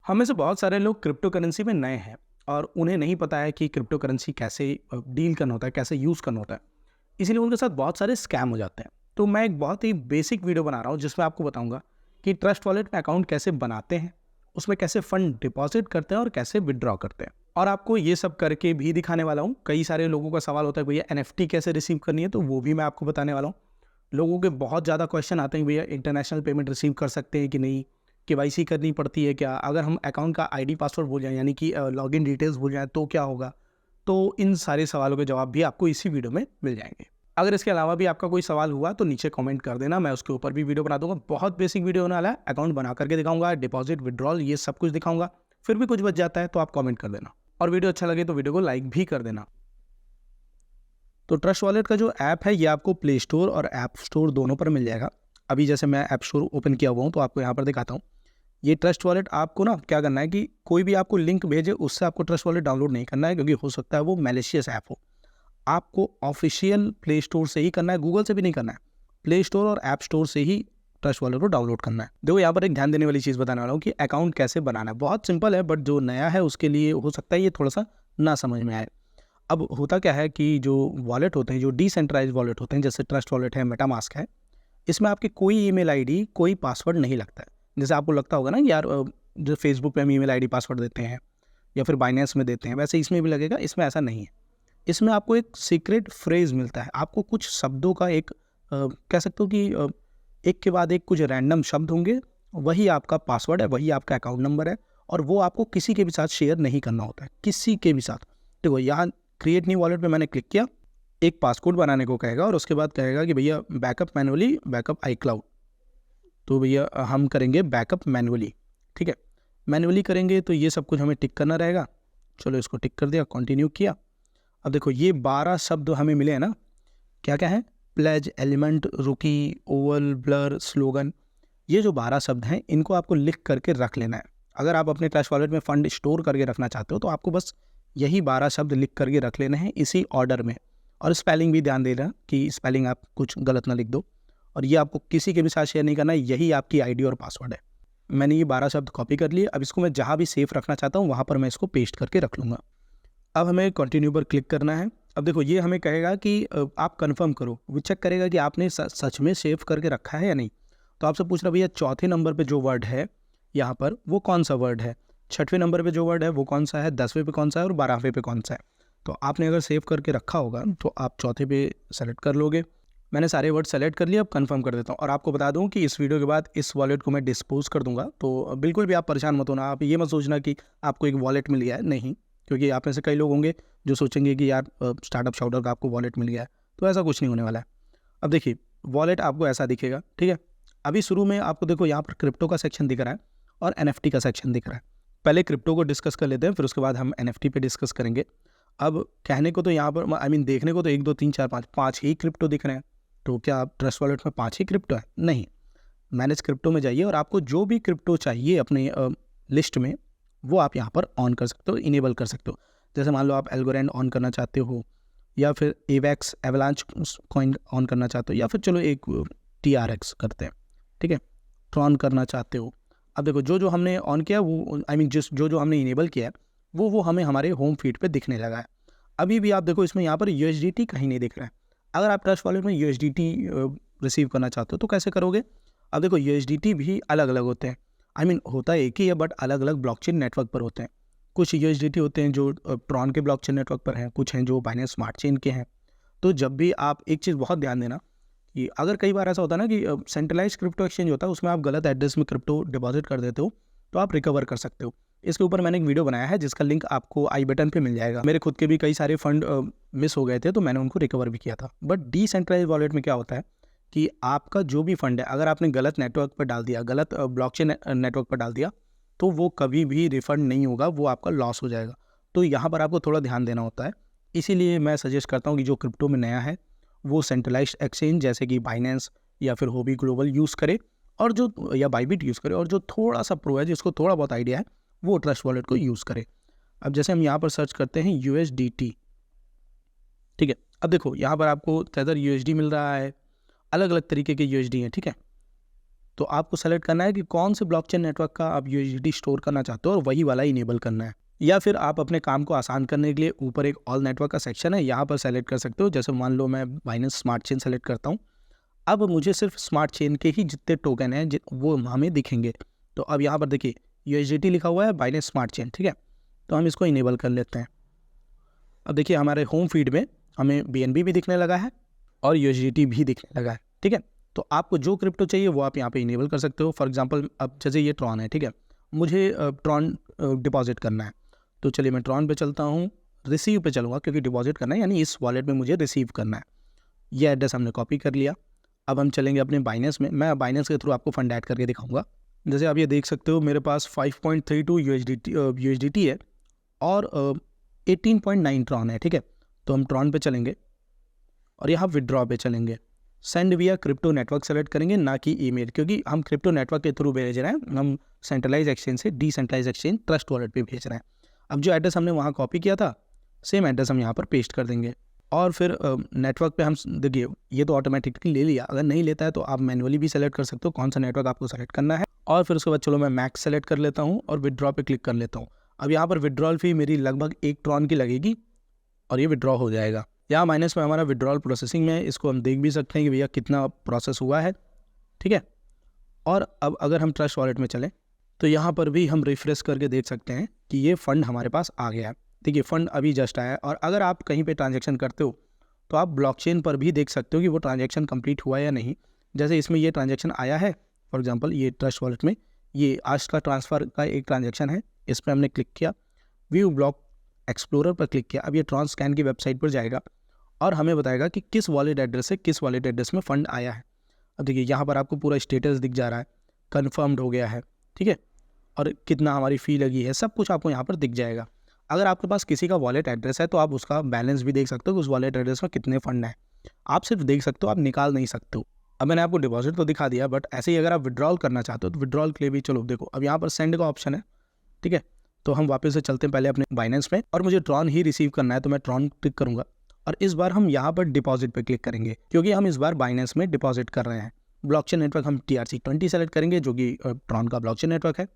हम में से बहुत सारे लोग क्रिप्टो करेंसी में नए हैं और उन्हें नहीं पता है कि क्रिप्टो करेंसी कैसे डील करना होता है, कैसे यूज़ करना होता है। इसीलिए उनके साथ बहुत सारे स्कैम हो जाते हैं। तो मैं एक बहुत ही बेसिक वीडियो बना रहा हूँ जिसमें आपको बताऊंगा कि ट्रस्ट वॉलेट में अकाउंट कैसे बनाते हैं, उसमें कैसे फंड डिपॉजिट करते हैं और कैसे विड्रॉ करते हैं। और आपको ये सब करके भी दिखाने वाला हूँ। कई सारे लोगों का सवाल होता है भैया एनएफटी कैसे रिसीव करनी है, तो वो भी मैं आपको बताने वाला हूँ। लोगों के बहुत ज़्यादा क्वेश्चन आते हैं भैया इंटरनेशनल पेमेंट रिसीव कर सकते हैं कि नहीं, केवाईसी करनी पड़ती है क्या, अगर हम अकाउंट का आईडी पासवर्ड भूल जाएं यानी कि लॉगिन डिटेल्स भूल जाएं तो क्या होगा। तो इन सारे सवालों के जवाब भी आपको इसी वीडियो में मिल जाएंगे। अगर इसके अलावा भी आपका कोई सवाल हुआ तो नीचे कमेंट कर देना, मैं उसके ऊपर भी वीडियो बना दूंगा। बहुत बेसिक वीडियो होने वाला है, अकाउंट बना करके दिखाऊंगा, डिपॉजिट विड्रॉल ये सब कुछ दिखाऊंगा। फिर भी कुछ बच जाता है तो आप कमेंट कर देना, और वीडियो अच्छा लगे तो वीडियो को लाइक भी कर देना। तो ट्रस्ट वॉलेट का जो ऐप है ये आपको प्ले स्टोर और ऐप स्टोर दोनों पर मिल जाएगा। अभी जैसे मैं ऐप स्टोर ओपन किया हुआ हूँ तो आपको यहाँ पर दिखाता हूँ। ये ट्रस्ट वॉलेट आपको ना क्या करना है कि कोई भी आपको लिंक भेजे उससे आपको ट्रस्ट वॉलेट डाउनलोड नहीं करना है, क्योंकि हो सकता है वो मैलिशियस ऐप हो। आपको ऑफिशियल प्ले स्टोर से ही करना है, गूगल से भी नहीं करना है। प्ले स्टोर और ऐप स्टोर से ही ट्रस्ट वॉलेट को डाउनलोड करना है। देखो यहाँ पर एक ध्यान देने वाली चीज़ बताने वाला हूँ कि अकाउंट कैसे बनाना है। बहुत सिंपल है, बट जो नया है उसके लिए हो सकता है ये थोड़ा सा ना समझ में आए। अब होता क्या है कि जो वॉलेट होते हैं, जो डिसेंट्रलाइज्ड वॉलेट होते हैं, जैसे ट्रस्ट वॉलेट है, मेटामास्क है, इसमें आपके कोई ईमेल आईडी, कोई पासवर्ड नहीं लगता है। जैसे आपको लगता होगा ना कि यार जो फेसबुक पे हम ईमेल आईडी पासवर्ड देते हैं या फिर बाइनेंस में देते हैं, वैसे इसमें भी लगेगा। इसमें ऐसा नहीं है। इसमें आपको एक सीक्रेट फ्रेज मिलता है। आपको कुछ शब्दों का एक कह सकते हो कि एक के बाद एक कुछ रैंडम शब्द होंगे, वही आपका पासवर्ड है, वही आपका अकाउंट नंबर है, और वो आपको किसी के भी साथ शेयर नहीं करना होता है, किसी के भी साथ। देखो यहाँ क्रिएट न्यू वॉलेट पे मैंने क्लिक किया, एक पासकोड बनाने को कहेगा और उसके बाद कहेगा कि भैया बैकअप मैनुअली, बैकअप iCloud। तो भैया हम करेंगे बैकअप मैनुअली। ठीक है, मैनुअली करेंगे तो ये सब कुछ हमें टिक करना रहेगा। चलो इसको टिक कर दिया, कंटिन्यू किया। अब देखो ये 12 शब्द हमें मिले हैं ना, क्या क्या है, प्लेज, एलिमेंट, रुकी, ओवल, ब्लर, स्लोगन। ये जो 12 शब्द हैं इनको आपको लिख करके रख लेना है। अगर आप अपने ट्रस्ट वॉलेट में फंड स्टोर करके रखना चाहते हो तो आपको बस यही 12 शब्द लिख करके रख लेने हैं इसी ऑर्डर में। और स्पेलिंग भी ध्यान देना कि स्पेलिंग आप कुछ गलत ना लिख दो। और ये आपको किसी के भी साथ शेयर नहीं करना है, यही आपकी आईडी और पासवर्ड है। मैंने ये 12 शब्द कॉपी कर लिए। अब इसको मैं जहाँ भी सेफ रखना चाहता हूँ वहाँ पर मैं इसको पेस्ट करके रख लूँगा। अब हमें कंटिन्यू पर क्लिक करना है। अब देखो ये हमें कहेगा कि आप कंफर्म करो, वो चेक करेगा कि आपने सच में सेव करके रखा है या नहीं। तो आपसे पूछ रहा भैया चौथे नंबर पे जो वर्ड है यहाँ पर वो कौन सा वर्ड है, छठवें नंबर पे जो वर्ड है वो कौन सा है, 10वें पे कौन सा है और 12वें पे कौन सा है। तो आपने अगर सेव करके रखा होगा तो आप चौथे पे सेलेक्ट कर लोगे। मैंने सारे वर्ड सेलेक्ट कर लिए, अब कंफर्म कर देता हूँ। और आपको बता दूँ कि इस वीडियो के बाद इस वॉलेट को मैं डिस्पोज कर दूंगा, तो बिल्कुल भी आप परेशान मत होना। आप ये मत सोचना कि आपको एक वॉलेट मिल गया है, नहीं। क्योंकि आप में से कई लोग होंगे जो सोचेंगे कि यार स्टार्टअप शाउटर का आपको वॉलेट मिल गया है, तो ऐसा कुछ नहीं होने वाला है। अब देखिए वॉलेट आपको ऐसा दिखेगा। ठीक है, अभी शुरू में आपको देखो यहाँ पर क्रिप्टो का सेक्शन दिख रहा है और एनएफटी का सेक्शन दिख रहा है। पहले क्रिप्टो को डिस्कस कर लेते हैं, फिर उसके बाद हम एनएफटी पे डिस्कस करेंगे। अब कहने को तो यहाँ पर देखने को तो 1 2 3 4 5 5 ही क्रिप्टो दिख रहे हैं। तो क्या आप ट्रस्ट वॉलेट में 5 ही क्रिप्टो है? नहीं। मैनेज क्रिप्टो में जाइए और आपको जो भी क्रिप्टो चाहिए अपने लिस्ट में वो आप यहाँ पर ऑन कर सकते हो, इनेबल कर सकते हो। जैसे मान लो आप एल्गोरेंड ऑन करना चाहते हो, या फिर एवेक्स एवलांच कॉइन ऑन करना चाहते हो, या फिर चलो एक TRX करते हैं। ठीक है, ट्रॉन करना चाहते हो। अब देखो जो जो हमने ऑन किया वो जिस जो जो हमने इनेबल किया है वो हमें हमारे होम फीड पे दिखने लगा है। अभी भी आप देखो इसमें यहाँ पर USDT कहीं नहीं दिख रहा है। अगर आप ट्रस्ट वॉलेट में USDT रिसीव करना चाहते हो तो कैसे करोगे? अब देखो USDT भी अलग अलग होते हैं। होता एक ही है, बट अलग अलग ब्लॉकचेन नेटवर्क पर होते हैं। कुछ USDT होते हैं जो ट्रॉन के ब्लॉकचेन नेटवर्क पर हैं, कुछ हैं जो बाइनेंस स्मार्ट चेन के हैं। तो जब भी आप एक चीज़ बहुत ध्यान देना कि अगर कई बार ऐसा होता है ना कि सेंट्रलाइज क्रिप्टो एक्सचेंज होता है, उसमें आप गलत एड्रेस में क्रिप्टो डिपॉजिट कर देते हो तो आप रिकवर कर सकते हो। इसके ऊपर मैंने एक वीडियो बनाया है जिसका लिंक आपको आई बटन पे मिल जाएगा। मेरे खुद के भी कई सारे फंड मिस हो गए थे तो मैंने उनको रिकवर भी किया था। बट डिसेंट्रलाइज वॉलेट में क्या होता है कि आपका जो भी फंड है अगर आपने गलत नेटवर्क पर डाल दिया, गलत ब्लॉकचेन नेटवर्क पर डाल दिया, तो वो कभी भी रिफंड नहीं होगा, वो आपका लॉस हो जाएगा। तो यहाँ पर आपको थोड़ा ध्यान देना होता है। इसीलिए मैं सजेस्ट करता हूँ कि जो क्रिप्टो में नया है वो सेंट्रलाइज्ड एक्सचेंज जैसे कि बाइनेंस या फिर होबी ग्लोबल यूज़ करे, और जो या बाइबिट यूज़ करे, और जो थोड़ा सा प्रो है, जिसको थोड़ा बहुत आइडिया है, वो ट्रस्ट वॉलेट को यूज़ करे। अब जैसे हम यहाँ पर सर्च करते हैं USDT। ठीक है, अब देखो यहाँ पर आपको तेदर USD मिल रहा है, अलग अलग तरीके के USD हैं। ठीक है, तो आपको सेलेक्ट करना है कि कौन से ब्लॉकचेन नेटवर्क का आप यूएसडीटी स्टोर करना चाहते हो और वही वाला इनेबल करना है। या फिर आप अपने काम को आसान करने के लिए ऊपर एक ऑल नेटवर्क का सेक्शन है, यहाँ पर सेलेक्ट कर सकते हो। जैसे मान लो मैं बाइनेंस स्मार्ट चेन सेलेक्ट करता हूँ, अब मुझे सिर्फ स्मार्ट चेन के ही जितने टोकन हैं वो हमें दिखेंगे। तो अब यहाँ पर देखिए यूएसडीटी लिखा हुआ है बाइनेंस स्मार्ट चेन, ठीक है। तो हम इसको इनेबल कर लेते हैं। अब देखिए हमारे होम फीड में हमें बीएनबी भी दिखने लगा है और यूएसडीटी भी दिखने लगा है, ठीक है। तो आपको जो क्रिप्टो चाहिए वो आप यहाँ पे इनेबल कर सकते हो। फॉर एग्जांपल अब जैसे ये ट्रॉन है, ठीक है, मुझे ट्रॉन डिपॉजिट करना है, तो चलिए मैं ट्रॉन पे चलता हूँ, रिसीव पे चलूँगा क्योंकि डिपॉजिट करना है, यानी इस वॉलेट में मुझे रिसीव करना है। ये एड्रेस हमने कॉपी कर लिया। अब हम चलेंगे अपने बाइनेंस में। मैं बाइनेंस के थ्रू आपको फंड ऐड करके दिखाऊंगा। जैसे आप ये देख सकते हो मेरे पास 5.32 यूएसडीटी है और 18.9 ट्रॉन है, ठीक है। तो हम ट्रॉन पे चलेंगे और यहाँ विड्रॉ पे चलेंगे। सेंड विया क्रिप्टो नेटवर्क सेलेक्ट करेंगे, ना कि ईमेल, क्योंकि हम क्रिप्टो नेटवर्क के थ्रू भेज रहे हैं। हम सेंट्रलाइज एक्सचेंज से डिसेंट्रलाइज एक्सचेंज ट्रस्ट वॉलेट पे भेज रहे हैं। अब जो एड्रेस हमने वहाँ कॉपी किया था, सेम एड्रेस हम यहाँ पर पेस्ट कर देंगे। और फिर नेटवर्क पे हम देखिए ये तो ऑटोमेटिकली ले लिया। अगर नहीं लेता है तो आप मैनुअली भी सेलेक्ट कर सकते हो कौन सा नेटवर्क आपको सेलेक्ट करना है। और फिर उसके बाद चलो मैं मैक्स सेलेक्ट कर लेता हूँ और विड्रॉ पे क्लिक कर लेता हूँ। अब यहाँ पर विड्रॉल फी मेरी लगभग 1 ट्रॉन की लगेगी और ये विड्रॉ हो जाएगा। यहाँ माइनस में हमारा विड्रॉल प्रोसेसिंग में है, इसको हम देख भी सकते हैं कि भैया कितना प्रोसेस हुआ है, ठीक है। और अब अगर हम ट्रस्ट वॉलेट में चलें तो यहाँ पर भी हम रिफ्रेश करके देख सकते हैं कि ये फ़ंड हमारे पास आ गया है। देखिए फ़ंड अभी जस्ट आया है। और अगर आप कहीं पे ट्रांजैक्शन करते हो तो आप ब्लॉकचेन पर भी देख सकते हो कि वो ट्रांजैक्शन कंप्लीट हुआ या नहीं। जैसे इसमें ये ट्रांजैक्शन आया है, फॉर एग्जांपल ये ट्रस्ट वॉलेट में ये आज का ट्रांसफ़र का एक ट्रांजैक्शन है, इस पर हमने क्लिक किया, व्यू ब्लॉक एक्सप्लोरर पर क्लिक किया। अब ये ट्रांसस्कैन की वेबसाइट पर जाएगा और हमें बताएगा कि किस वॉलेट एड्रेस से किस वॉलेट एड्रेस में फ़ंड आया है। अब देखिए यहाँ पर आपको पूरा स्टेटस दिख जा रहा है, कन्फर्म्ड हो गया है, ठीक है, और कितना हमारी फ़ी लगी है, सब कुछ आपको यहाँ पर दिख जाएगा। अगर आपके पास किसी का वॉलेट एड्रेस है तो आप उसका बैलेंस भी देख सकते हो कि उस वॉलेट एड्रेस में कितने फ़ंड हैं। आप सिर्फ देख सकते हो, आप निकाल नहीं सकते हो। अब मैंने आपको डिपॉजिट तो दिखा दिया, बट ऐसे ही अगर आप विड्रॉल करना चाहते हो तो विड्रॉल के लिए भी चलो देखो अब यहाँ पर सेंड का ऑप्शन है, ठीक है। तो हम वापस से चलते हैं पहले अपने बाइनेंस में और मुझे ट्रॉन ही रिसीव करना है, तो मैं ट्रॉन क्लिक करूँगा और इस बार हम यहाँ पर डिपॉजिट पे क्लिक करेंगे क्योंकि हम इस बार बाइनेंस में डिपॉजिट कर रहे हैं। ब्लॉकचेन नेटवर्क हम TRC20 सेलेक्ट करेंगे जो कि ट्रॉन का ब्लॉकचेन नेटवर्क है।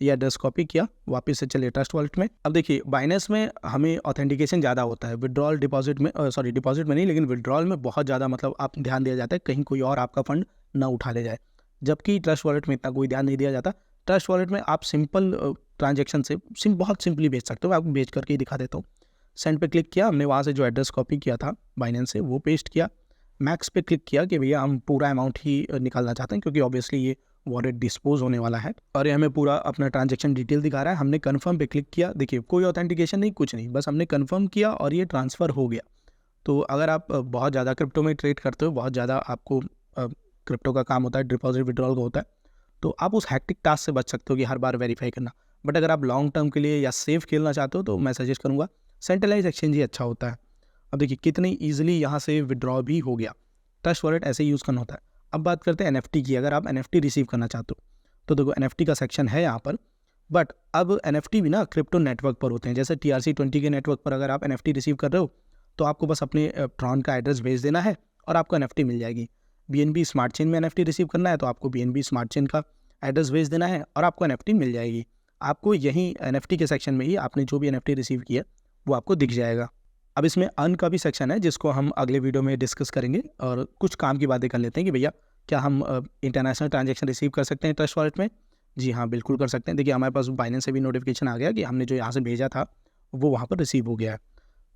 ये एड्रेस कॉपी किया, वापस से चलिए ट्रस्ट वॉलेट में। अब देखिए बाइनेंस में हमें ऑथेंटिकेशन ज़्यादा होता है, विड्रॉल डिपॉजिट में डिपॉजिट में नहीं, लेकिन विड्रॉल में बहुत ज़्यादा मतलब आप ध्यान दिया जाता है कहीं कोई और आपका फंड ना उठा ले जाए, जबकि ट्रस्ट वॉलेट में इतना कोई ध्यान नहीं दिया जाता। ट्रस्ट वॉलेट में आप सिंपल ट्रांजेक्शन से बहुत सिंपली भेज सकते हो। मैं आपको भेज करके ही दिखा देता हूँ। सेंड पे क्लिक किया, हमने वहाँ से जो एड्रेस कॉपी किया था बाइनेंस से वो पेस्ट किया। मैक्स पे क्लिक किया कि भैया हम पूरा अमाउंट ही निकालना चाहते हैं क्योंकि ऑब्वियसली ये वॉलेट डिस्पोज होने वाला है और ये हमें पूरा अपना ट्रांजैक्शन डिटेल दिखा रहा है। हमने कन्फर्म पे क्लिक किया, देखिए कोई ऑथेंटिकेशन नहीं, कुछ नहीं, बस हमने कन्फर्म किया और ये ट्रांसफ़र हो गया। तो अगर आप बहुत ज़्यादा क्रिप्टो में ट्रेड करते हो, बहुत ज़्यादा आपको क्रिप्टो का काम होता है, डिपॉजिट विड्रॉल का होता है, तो आप उस हैक्टिक टास्क से बच सकते हो कि हर बार वेरीफाई करना। बट अगर आप लॉन्ग टर्म के लिए या सेफ खेलना चाहते हो तो मैं सजेस्ट करूँगा सेंट्रलाइज एक्सचेंज ही अच्छा होता है। अब देखिए कितनी ईजिली यहाँ से विड्रॉ भी हो गया। ट्रस्ट वॉलेट ऐसे ही यूज़ करना होता है। अब बात करते हैं NFT की। अगर आप NFT रिसीव करना चाहते हो तो देखो NFT का सेक्शन है यहाँ पर, बट अब NFT भी ना क्रिप्टो नेटवर्क पर होते हैं। जैसे TRC20 के नेटवर्क पर अगर आप NFT रिसीव कर रहे हो तो आपको बस अपने ट्रॉन का एड्रेस भेज देना है और आपको NFT मिल जाएगी। BNB स्मार्ट चेन में NFT रिसीव करना है तो आपको BNB स्मार्ट चेन का एड्रेस भेज देना है और आपको NFT मिल जाएगी। आपको यहीं NFT के सेक्शन में ही आपने जो भी NFT रिसीव किया वो आपको दिख जाएगा। अब इसमें अर्न का भी सेक्शन है जिसको हम अगले वीडियो में डिस्कस करेंगे और कुछ काम की बातें कर लेते हैं कि भैया क्या हम इंटरनेशनल ट्रांजैक्शन रिसीव कर सकते हैं ट्रस्ट वॉलेट में। जी हाँ, बिल्कुल कर सकते हैं। देखिए हमारे पास बाइनेंस से भी नोटिफिकेशन आ गया कि हमने जो यहाँ से भेजा था वो वहाँ पर रिसीव हो गया है।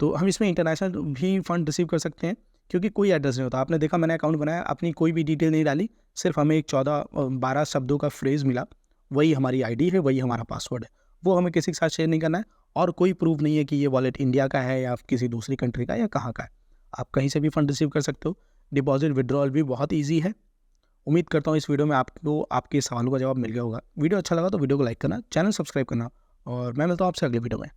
तो हम इसमें इंटरनेशनल भी फ़ंड रिसीव कर सकते हैं क्योंकि कोई एड्रेस नहीं होता। आपने देखा मैंने अकाउंट बनाया, अपनी कोई भी डिटेल नहीं डाली, सिर्फ हमें एक 14-12 शब्दों का फ्रेज़ मिला, वही हमारी ID है, वही हमारा पासवर्ड है। वो हमें किसी के साथ शेयर नहीं करना है और कोई प्रूफ नहीं है कि ये वॉलेट इंडिया का है या किसी दूसरी कंट्री का या कहाँ का है। आप कहीं से भी फ़ंड रिसीव कर सकते हो। डिपॉजिट विड्रॉल भी बहुत ईजी है। उम्मीद करता हूँ इस वीडियो में आपको आपके सवालों का जवाब मिल गया होगा। वीडियो अच्छा लगा तो वीडियो को लाइक करना, चैनल सब्सक्राइब करना और मैं मिलता हूँ आपसे अगले वीडियो में।